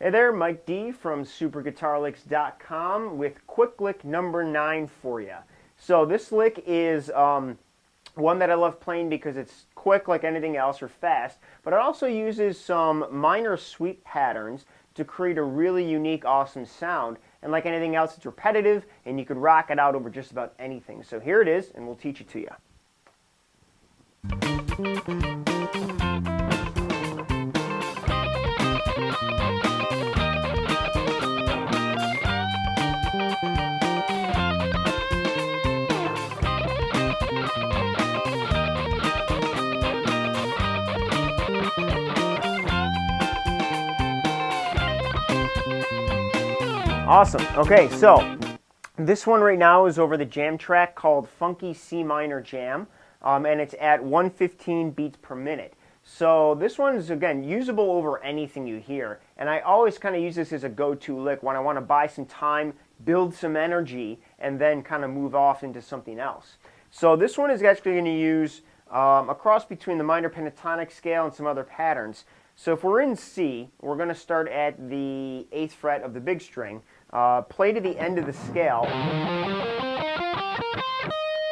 Hey there, Mike D from SuperGuitarLicks.com with quick lick number 9 for you. So this lick is one that I love playing because it's quick like anything else, or fast, but it also uses some minor sweep patterns to create a really unique, awesome sound. And like anything else, it's repetitive and you could rock it out over just about anything. So here it is, and we'll teach it to you. Awesome. Okay, so this one right now is over the jam track called Funky C Minor Jam, and it's at 115 beats per minute. So this one is, again, usable over anything you hear, and I always kind of use this as a go-to lick when I want to buy some time, build some energy, and then kind of move off into something else. So this one is actually going to use a cross between the minor pentatonic scale and some other patterns. So if we're in C, we're going to start at the 8th fret of the big string, play to the end of the scale,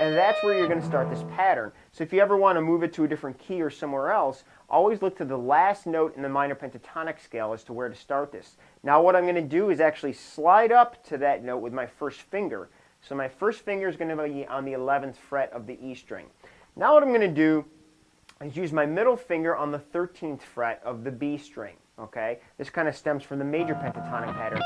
and that's where you're going to start this pattern. So if you ever want to move it to a different key or somewhere else, always look to the last note in the minor pentatonic scale as to where to start this. Now what I'm going to do is actually slide up to that note with my first finger. So my first finger is going to be on the 11th fret of the E string. Now what I'm going to do is use my middle finger on the 13th fret of the B string. Okay, this kind of stems from the major pentatonic pattern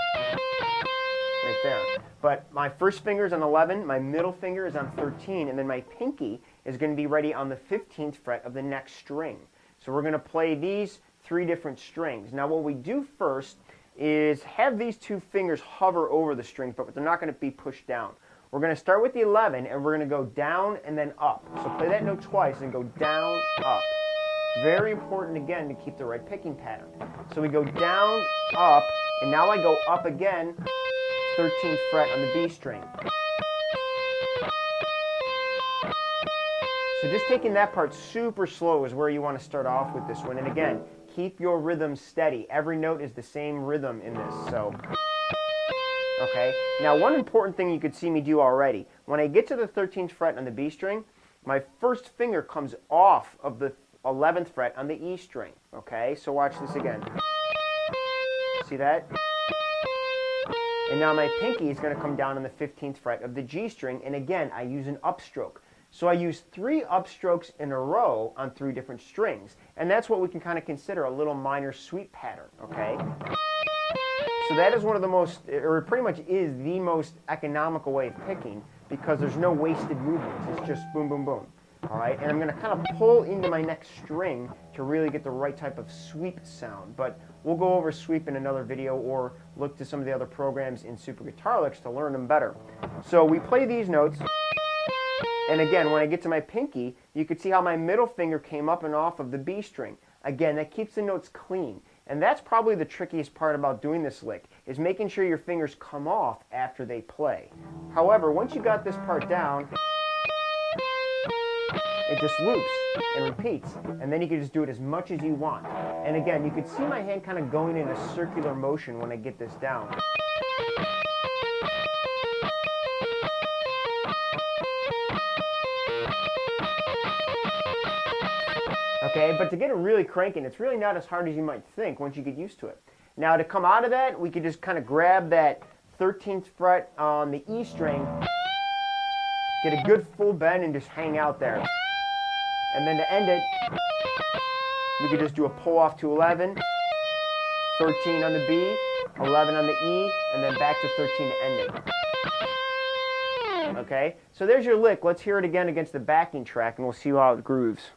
right there. But my first finger is on 11, my middle finger is on 13, and then my pinky is going to be ready on the 15th fret of the next string. So we're going to play these 3 different strings. Now what we do first is have these 2 fingers hover over the string, but they're not going to be pushed down. We're going to start with the 11, and we're going to go down and then up. So play that note twice and go down, up. Very important, again, to keep the right picking pattern. So we go down, up, and now I go up again, 13th fret on the B string. So just taking that part super slow is where you want to start off with this one. And again, keep your rhythm steady. Every note is the same rhythm in this. So, okay. Now one important thing you could see me do already, when I get to the 13th fret on the B string, my first finger comes off of the 11th fret on the E string. Okay, so watch this again. See that? And now my pinky is going to come down on the 15th fret of the G string, and again, I use an upstroke. So I use 3 upstrokes in a row on 3 different strings, and that's what we can kind of consider a little minor sweep pattern, okay? So that is one of the most, or it pretty much is the most economical way of picking, because there's no wasted movements. It's just boom, boom, boom. All right, and I'm going to kind of pull into my next string to really get the right type of sweep sound. But we'll go over sweep in another video, or look to some of the other programs in Super Guitar Licks to learn them better. So we play these notes, and again, when I get to my pinky, you can see how my middle finger came up and off of the B string. Again, that keeps the notes clean. And that's probably the trickiest part about doing this lick, is making sure your fingers come off after they play. However, once you got this part down, it just loops and repeats, and then you can just do it as much as you want. And again, you can see my hand kind of going in a circular motion when I get this down. Okay, but to get it really cranking, it's really not as hard as you might think once you get used to it. Now to come out of that, we could just kind of grab that 13th fret on the E string, get a good full bend, and just hang out there. And then to end it, we could just do a pull off to 11, 13 on the B, 11 on the E, and then back to 13 to end it. Okay, so there's your lick. Let's hear it again against the backing track, and we'll see how it grooves.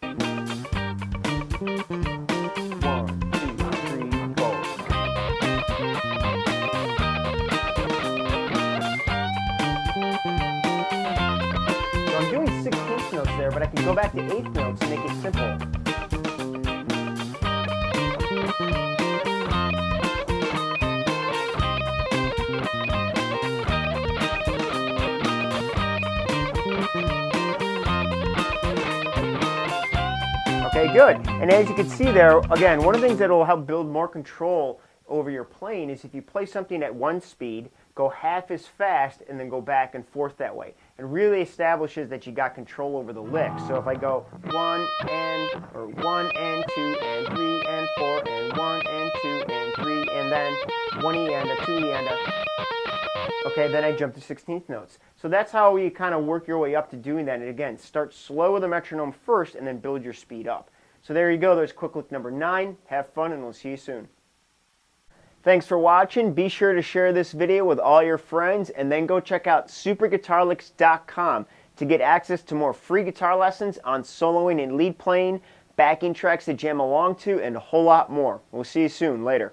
1, 2, 3, 4. So I'm doing 16th notes there, but I can go back to 8th notes and make it simple. Okay, good. And as you can see there, again, one of the things that will help build more control over your playing is if you play something at one speed, go half as fast, and then go back and forth that way. It really establishes that you got control over the lick. So if I go 1 and, or 1 and 2 and 3 and 4 and 1 and 2 and 3 and then 1 E and a 2 E and a, okay, then I jump to 16th notes. So that's how you kind of work your way up to doing that. And again, start slow with the metronome first and then build your speed up. So there you go. There's quick lick number 9. Have fun and we'll see you soon. Thanks for watching. Be sure to share this video with all your friends and then go check out superguitarlicks.com to get access to more free guitar lessons on soloing and lead playing, backing tracks to jam along to, and a whole lot more. We'll see you soon. Later.